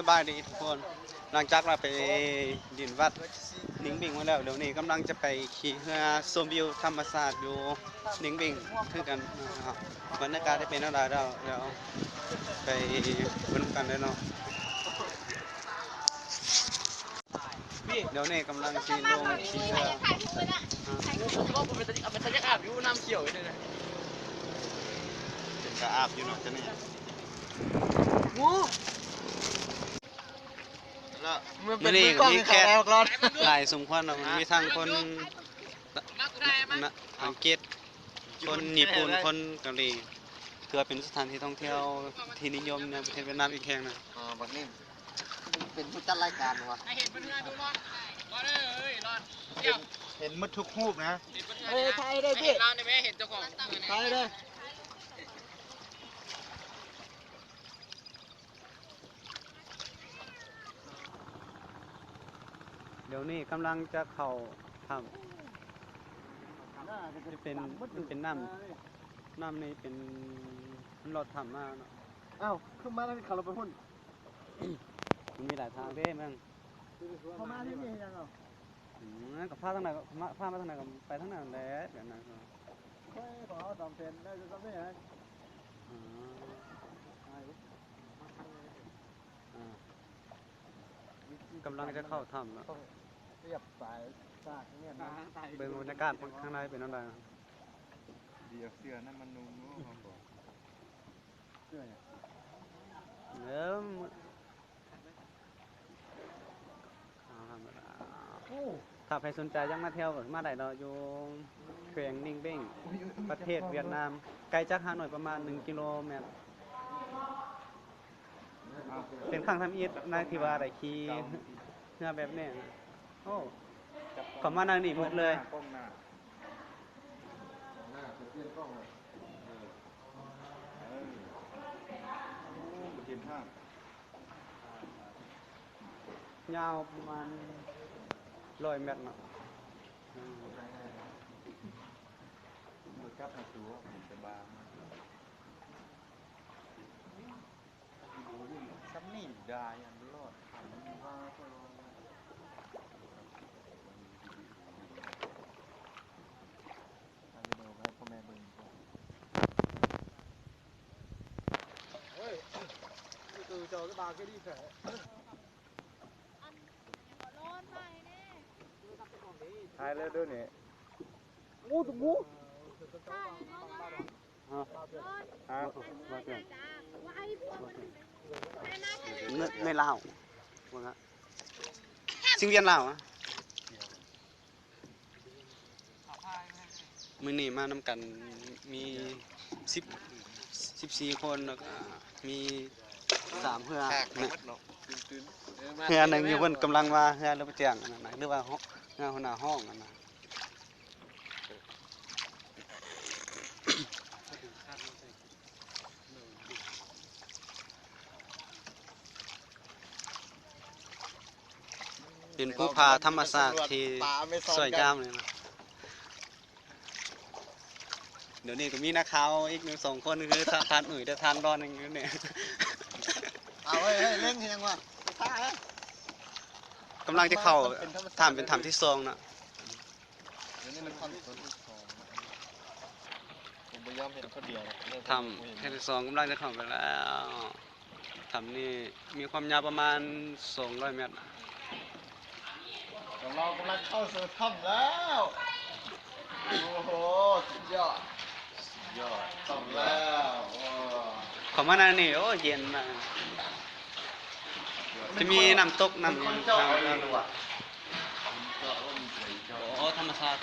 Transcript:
บายดีทุกคนหลังจากเราไปดินวัดนิ่งบิ่งมาแล้วเดี๋ยวนี้กำลังจะไปขี่เรือชมวิวธรรมศาสตร์อยู่นิ่งบิ่งคือกันนะครับบรรยากาศได้เป็นอะไรแล้วเดี๋ยวไปบนกันเลยเนาะเดี๋ยวนี้กำลังขี่ลงขี่เรือก็ผมเป็นตะยักอาบอยู่น้ำเขียวเลยนะเป็นกระอาบอยู่เนาะจะนี่งูมื่อนี้มีแค่หลายสมควรเรามีทั้งคนอังกฤษคนญี่ปุ่นคนเกาหลีถือเป็นสถานที่ท่องเที่ยวที่นิยมในประเทศเวียดนามอีกแห่งนะบักนิ่มเป็นผู้จัดรายการวะเห็นมันดูร้อนร้อนเลยร้อนเห็นมัดทุกรูปนะเฮ้ยใช่เลยพี่เราเนี่ยไม่เห็นเจ้าของใช่เลยเดี๋ยวนี้กำลังจะเข้าทำจะเป็นน้ำนี่เป็นรถทำมาเนาะอ้าวขึ้นมาแล้วขับรถไปพุ่นมันมีหลายทางเด้มั้งเข้ามาที่นี่ยังอ่ะกับพาทางไหนพามาทางไหนกับไปทางไหนแหละเดี๋ยวนะเฮ้ยขอตอมเซนได้จะทำได้ไงกำลังจะเข้าถ้ำแล้วเรียบสายซากเนี่ยนะเบิ่งบรรยากาศข้างในเป็นอะไรเดี๋ยวเสื้อนั่นมันนุ่มเสื้อถ้าใครสนใจยังมาเที่ยวมาได้เราอยู่แขวงนิ่งเบ้งประเทศเวียดนามไกลจากฮานอยประมาณ1 กิโลเมตรเป็นข้างทำอีทนายที่ว่าได้ขี่เรือแบบนี้โอ้ขอมานานี่หมดเลยยาวประมาณ100 เมตรเนาะมือกับมาตัวจะบางซ้ำนี่ได้อันรอดtừ chờ cái bà kia đi phải hai lên đơn này ngu tụi nguในลาวsinh viênลาวอ่ะมื้อนี้มานำกันมี14 คนแล้วก็มี3เฮือเฮือหนึ่งอยู่บนกำลังว่าเฮือเรือประเจียงนะหรือว่าเฮือหัวหน้าห้องนะเป็นผู้พาธรรมศาสตร์ที่สวยงามเลยนะเดี๋ยวนี้ก็มีนักข่าวอีก2 คนคือทานแต่ทานร้อนอย่างนี้เนี่ยเอาเฮ้ยเล่นยังวะกำลังจะเข้าถ้ำเป็นถ้ำที่2นะเดี๋ยวนี้มันถ้ำที่2ผมไม่ยอมเห็นคนเดียวถ้ำที่2กำลังจะเข้าไปแล้วถ้ำนี้มีความยาวประมาณ200 เมตรเรากำลังเข้าสู่ถ้ำแล้วโอ้โหสุดยอดถ้ำแล้วของมันนี่โอ้เย็นมากจะมีน้ำตกน้ำโอ้ธรรมชาติ